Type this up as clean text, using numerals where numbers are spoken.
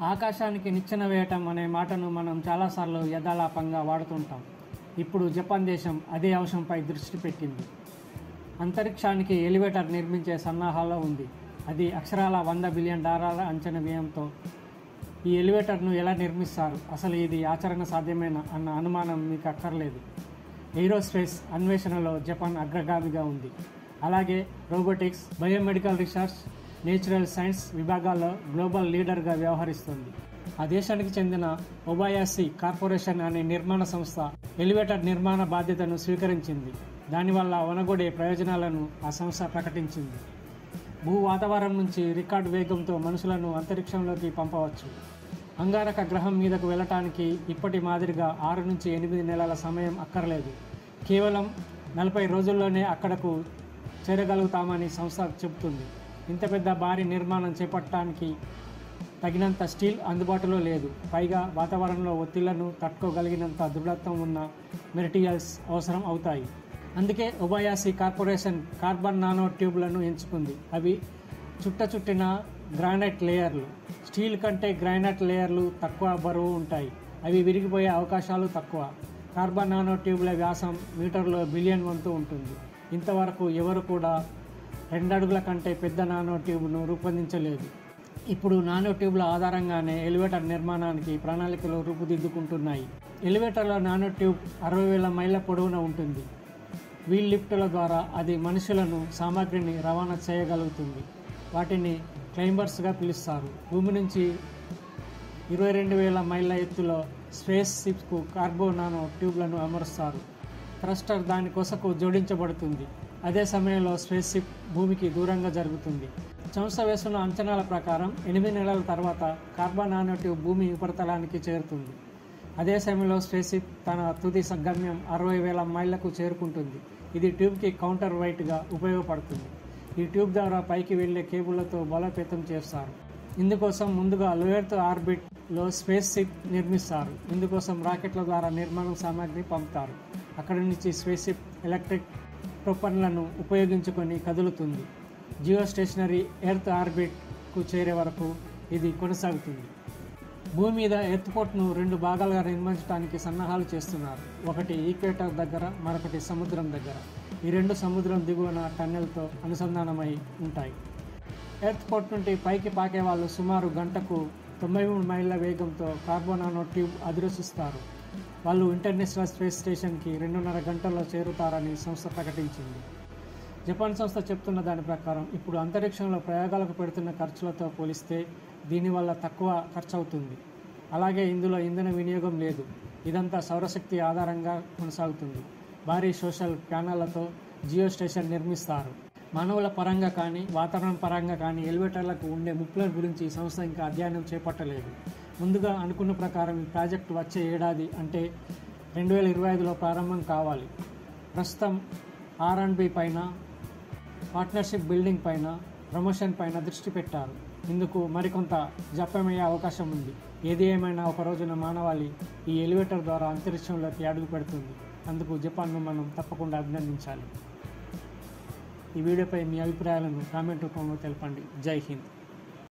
ఆకాశానికి నిచ్చెన వేయటం అనే మాటను మనం చాలాసార్లు యథాలాపంగా వాడుతుంటాం. ఇప్పుడు జపాన్ దేశం అదే అంశంపై దృష్టి పెట్టింది. అంతరిక్షానికి ఎలివేటర్ నిర్మించే సన్నాహాల్లో ఉంది. అది అక్షరాల $100 బిలియన్ అంచనా వ్యయంతో. ఈ ఎలివేటర్ను ఎలా నిర్మిస్తారు, అసలు ఇది ఆచరణ సాధ్యమేనా అన్న అనుమానం మీకు అక్కర్లేదు. ఏరోస్పేస్ అన్వేషణలో జపాన్ అగ్రగామిగా ఉంది. అలాగే robotics, biomedical research, natural science విభాగాల్లో గ్లోబల్ లీడర్గా వ్యవహరిస్తుంది. ఆ దేశానికి చెందిన ఒబాయాసి కార్పొరేషన్ అనే నిర్మాణ సంస్థ ఎలివేటర్ నిర్మాణ బాధ్యతను స్వీకరించింది. దానివల్ల ఒనగొడే ప్రయోజనాలను ఆ సంస్థ ప్రకటించింది. భూ వాతావరణం నుంచి రికార్డు వేగంతో మనుషులను అంతరిక్షంలోకి పంపవచ్చు. అంగారక గ్రహం మీదకు వెళ్ళటానికి ఇప్పటి మాదిరిగా 6 నుంచి 8 నెలల సమయం అక్కర్లేదు. కేవలం 40 రోజుల్లోనే అక్కడకు చేరగలుగుతామని సంస్థ చెబుతుంది. ఇంత పెద్ద భారీ నిర్మాణం చేపట్టడానికి తగినంత స్టీల్ అందుబాటులో లేదు. పైగా వాతావరణంలో ఒత్తిళ్లను తట్టుకోగలిగినంత దృఢత్వం ఉన్న మెటీరియల్స్ అవసరం అవుతాయి. అందుకే ఒబాయాసి కార్పొరేషన్ కార్బన్ నానో ట్యూబ్లను ఎంచుకుంది. అవి చుట్టిన గ్రానైట్ లేయర్లు. స్టీల్ కంటే గ్రానైట్ లేయర్లు తక్కువ బరువు ఉంటాయి. అవి విరిగిపోయే అవకాశాలు తక్కువ. కార్బన్ నానో ట్యూబ్ల వ్యాసం మీటర్లో బిలియన్ వంతు ఉంటుంది. ఇంతవరకు ఎవరు కూడా 2 అడుగుల కంటే పెద్ద నానో ట్యూబ్ను రూపొందించలేదు. ఇప్పుడు నానో ట్యూబ్ల ఆధారంగానే ఎలివేటర్ నిర్మాణానికి ప్రణాళికలు రూపుదిద్దుకుంటున్నాయి. ఎలివేటర్లో నానో ట్యూబ్ 60,000 మైళ్ళ పొడవున ఉంటుంది. వీల్ లిఫ్టుల ద్వారా అది మనుషులను, సామాగ్రిని రవాణా చేయగలుగుతుంది. వాటిని క్లైంబర్స్గా పిలుస్తారు. భూమి నుంచి 22,000 మైళ్ళ ఎత్తులో స్పేస్ షిప్కు కార్గో నానో ట్యూబ్లను అమరుస్తారు. థ్రస్టర్ దాని కొసకు జోడించబడుతుంది. అదే సమయంలో స్పేస్ షిప్ భూమికి దూరంగా జరుగుతుంది. సంస్థ వేస్తున్న అంచనాల ప్రకారం 8 నెలల తర్వాత కార్బన్ నానో ట్యూబ్ భూమి ఉపరితలానికి చేరుతుంది. అదే సమయంలో స్పేస్ షిప్ తన తుది గమ్యం 60,000 మైళ్ళకు చేరుకుంటుంది. ఇది ట్యూబ్కి కౌంటర్ వెయిట్గా ఉపయోగపడుతుంది. ఈ ట్యూబ్ ద్వారా పైకి వెళ్లే కేబుళ్లతో బలోపేతం చేస్తారు. ఇందుకోసం ముందుగా లో ఎర్త్ ఆర్బిట్లో స్పేస్ షిప్ నిర్మిస్తారు. ఇందుకోసం రాకెట్ల ద్వారా నిర్మాణ సామాగ్రి పంపుతారు. అక్కడి నుంచి స్పేస్ షిప్ ఎలక్ట్రిక్ ప్రొపల్లర్లను ఉపయోగించుకొని కదులుతుంది. జియో స్టేషనరీ ఎర్త్ ఆర్బిట్కు చేరే వరకు ఇది కొనసాగుతుంది. భూమి మీద ఎర్త్పోర్ట్ను 2 భాగాలుగా నిర్మించడానికి సన్నాహాలు చేస్తున్నారు. ఒకటి ఈక్వేటర్ దగ్గర, మరొకటి సముద్రం దగ్గర. ఈ 2 సముద్రం దిగువన టన్నెల్తో అనుసంధానమై ఉంటాయి. ఎర్త్పోర్ట్ నుండి పైకి పాకే వాళ్ళు సుమారు గంటకు 93 మైళ్ళ వేగంతో కార్బన్ నానో ట్యూబ్ అధిరోషిస్తారు. వాళ్ళు ఇంటర్నేషనల్ స్పేస్ స్టేషన్కి 2.5 గంటల్లో చేరుతారని సంస్థ ప్రకటించింది. జపాన్ సంస్థ చెప్తున్న దాని ప్రకారం ఇప్పుడు అంతరిక్షంలో ప్రయోగాలకు పెడుతున్న ఖర్చులతో పోలిస్తే దీనివల్ల తక్కువ ఖర్చు అవుతుంది. అలాగే ఇందులో ఇంధన వినియోగం లేదు. ఇదంతా సౌరశక్తి ఆధారంగా కొనసాగుతుంది. భారీ సోషల్ ప్యానళ్లతో జియో స్టేషన్ నిర్మిస్తారు. మానవుల పరంగా కానీ, వాతావరణం పరంగా కానీ ఎలివేటర్లకు ఉండే ముప్పుల గురించి సంస్థ ఇంకా అధ్యయనం చేపట్టలేదు. ముందుగా అనుకున్న ప్రకారం ఈ ప్రాజెక్టు వచ్చే ఏడాది అంటే 2025లో ప్రారంభం కావాలి. ప్రస్తుతం R&D పైన, పార్ట్నర్షిప్ బిల్డింగ్ పైన, ప్రమోషన్ పైన దృష్టి పెట్టారు. ఇందుకు మరికొంత జపమయ్యే అవకాశం ఉంది. ఏది ఏమైనా ఒక రోజున మానవాళి ఈ ఎలివేటర్ ద్వారా అంతరిక్షంలోకి అడుగు పెడుతుంది. అందుకు జపాన్ను మనం తప్పకుండా అభినందించాలి. ఈ వీడియోపై మీ అభిప్రాయాలను కామెంట్ రూపంలో తెలపండి. జై హింద్.